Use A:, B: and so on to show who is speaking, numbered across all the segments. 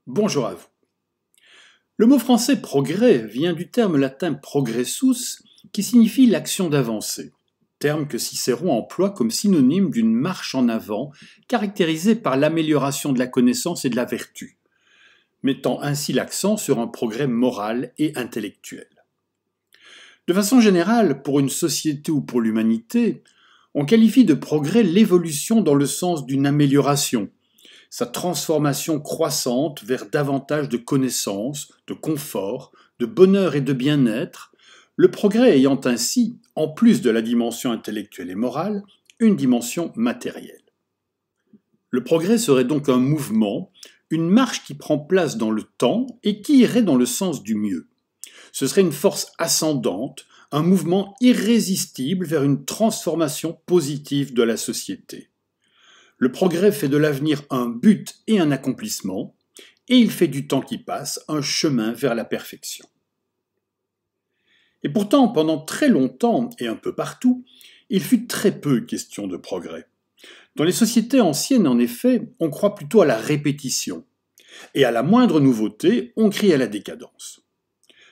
A: Bonjour à vous. Le mot français progrès vient du terme latin progressus qui signifie l'action d'avancer, terme que Cicéron emploie comme synonyme d'une marche en avant caractérisée par l'amélioration de la connaissance et de la vertu, mettant ainsi l'accent sur un progrès moral et intellectuel. De façon générale, pour une société ou pour l'humanité, on qualifie de progrès l'évolution dans le sens d'une amélioration, sa transformation croissante vers davantage de connaissances, de confort, de bonheur et de bien-être, le progrès ayant ainsi, en plus de la dimension intellectuelle et morale, une dimension matérielle. Le progrès serait donc un mouvement, une marche qui prend place dans le temps et qui irait dans le sens du mieux. Ce serait une force ascendante, un mouvement irrésistible vers une transformation positive de la société. Le progrès fait de l'avenir un but et un accomplissement, et il fait du temps qui passe un chemin vers la perfection. Et pourtant, pendant très longtemps, et un peu partout, il fut très peu question de progrès. Dans les sociétés anciennes, en effet, on croit plutôt à la répétition, et à la moindre nouveauté, on crie à la décadence.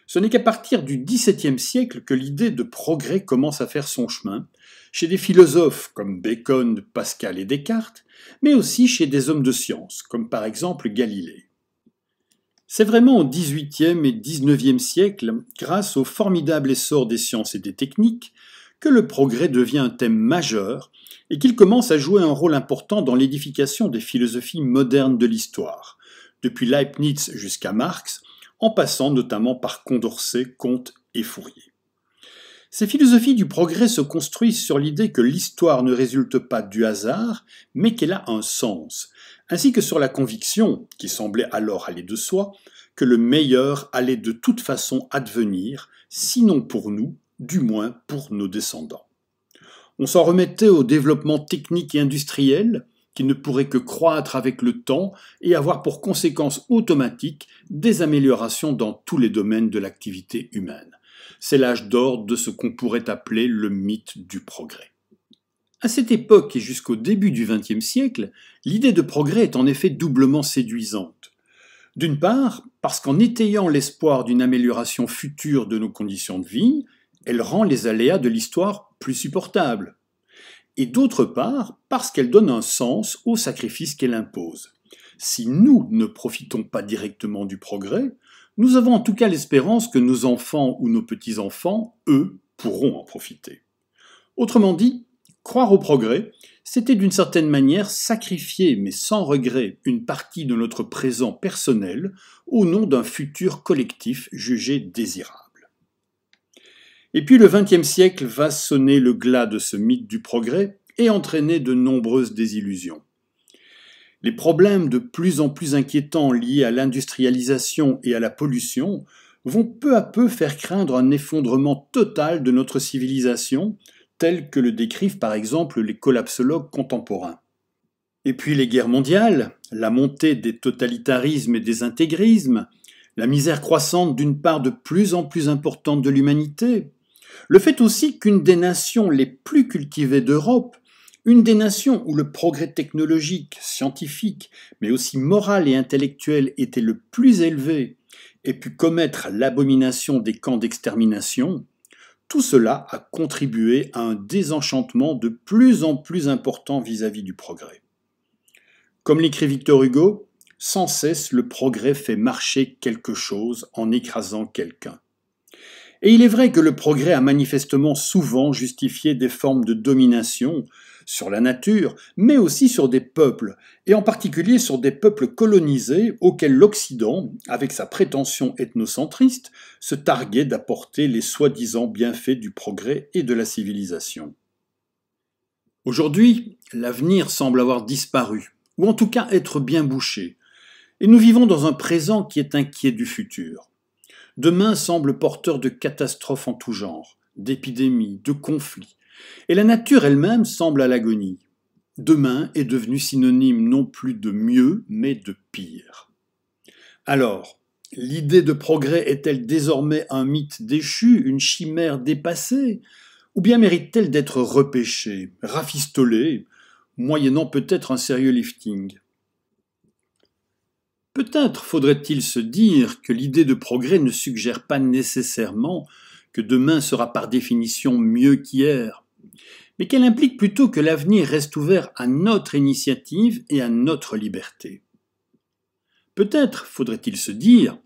A: Ce n'est qu'à partir du XVIIe siècle que l'idée de progrès commence à faire son chemin, chez des philosophes comme Bacon, Pascal et Descartes, mais aussi chez des hommes de science, comme par exemple Galilée. C'est vraiment au XVIIIe et XIXe siècle, grâce au formidable essor des sciences et des techniques, que le progrès devient un thème majeur et qu'il commence à jouer un rôle important dans l'édification des philosophies modernes de l'histoire, depuis Leibniz jusqu'à Marx, en passant notamment par Condorcet, Comte et Fourier. Ces philosophies du progrès se construisent sur l'idée que l'histoire ne résulte pas du hasard, mais qu'elle a un sens, ainsi que sur la conviction, qui semblait alors aller de soi, que le meilleur allait de toute façon advenir, sinon pour nous, du moins pour nos descendants. On s'en remettait au développement technique et industriel, qui ne pourrait que croître avec le temps et avoir pour conséquence automatique des améliorations dans tous les domaines de l'activité humaine. C'est l'âge d'or de ce qu'on pourrait appeler le mythe du progrès. À cette époque et jusqu'au début du XXe siècle, l'idée de progrès est en effet doublement séduisante. D'une part, parce qu'en étayant l'espoir d'une amélioration future de nos conditions de vie, elle rend les aléas de l'histoire plus supportables. Et d'autre part, parce qu'elle donne un sens au sacrifice qu'elle impose. Si nous ne profitons pas directement du progrès, nous avons en tout cas l'espérance que nos enfants ou nos petits-enfants, eux, pourront en profiter. Autrement dit, croire au progrès, c'était d'une certaine manière sacrifier, mais sans regret, une partie de notre présent personnel au nom d'un futur collectif jugé désirable. Et puis le XXe siècle va sonner le glas de ce mythe du progrès et entraîner de nombreuses désillusions. Les problèmes de plus en plus inquiétants liés à l'industrialisation et à la pollution vont peu à peu faire craindre un effondrement total de notre civilisation, tel que le décrivent par exemple les collapsologues contemporains. Et puis les guerres mondiales, la montée des totalitarismes et des intégrismes, la misère croissante d'une part de plus en plus importante de l'humanité, le fait aussi qu'une des nations les plus cultivées d'Europe, une des nations où le progrès technologique, scientifique, mais aussi moral et intellectuel était le plus élevé, ait pu commettre l'abomination des camps d'extermination, tout cela a contribué à un désenchantement de plus en plus important vis-à-vis du progrès. Comme l'écrit Victor Hugo, sans cesse le progrès fait marcher quelque chose en écrasant quelqu'un. Et il est vrai que le progrès a manifestement souvent justifié des formes de domination sur la nature, mais aussi sur des peuples, et en particulier sur des peuples colonisés auxquels l'Occident, avec sa prétention ethnocentriste, se targuait d'apporter les soi-disant bienfaits du progrès et de la civilisation. Aujourd'hui, l'avenir semble avoir disparu, ou en tout cas être bien bouché, et nous vivons dans un présent qui est inquiet du futur. Demain semble porteur de catastrophes en tout genre, d'épidémies, de conflits, et la nature elle-même semble à l'agonie. Demain est devenu synonyme non plus de mieux, mais de pire. Alors, l'idée de progrès est-elle désormais un mythe déchu, une chimère dépassée, ou bien mérite-t-elle d'être repêchée, rafistolée, moyennant peut-être un sérieux lifting ? Peut-être faudrait-il se dire que l'idée de progrès ne suggère pas nécessairement que demain sera par définition mieux qu'hier, mais qu'elle implique plutôt que l'avenir reste ouvert à notre initiative et à notre liberté. Peut-être faudrait-il se dire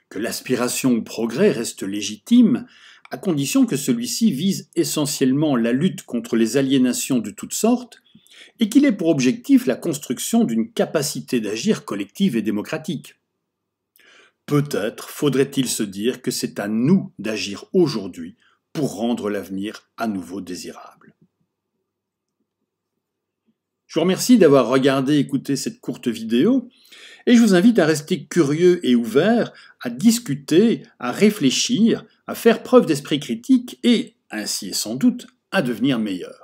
A: que l'aspiration au progrès reste légitime, à condition que celui-ci vise essentiellement la lutte contre les aliénations de toutes sortes, et qu'il ait pour objectif la construction d'une capacité d'agir collective et démocratique. Peut-être faudrait-il se dire que c'est à nous d'agir aujourd'hui pour rendre l'avenir à nouveau désirable. Je vous remercie d'avoir regardé et écouté cette courte vidéo et je vous invite à rester curieux et ouvert, à discuter, à réfléchir, à faire preuve d'esprit critique et, ainsi et sans doute, à devenir meilleur.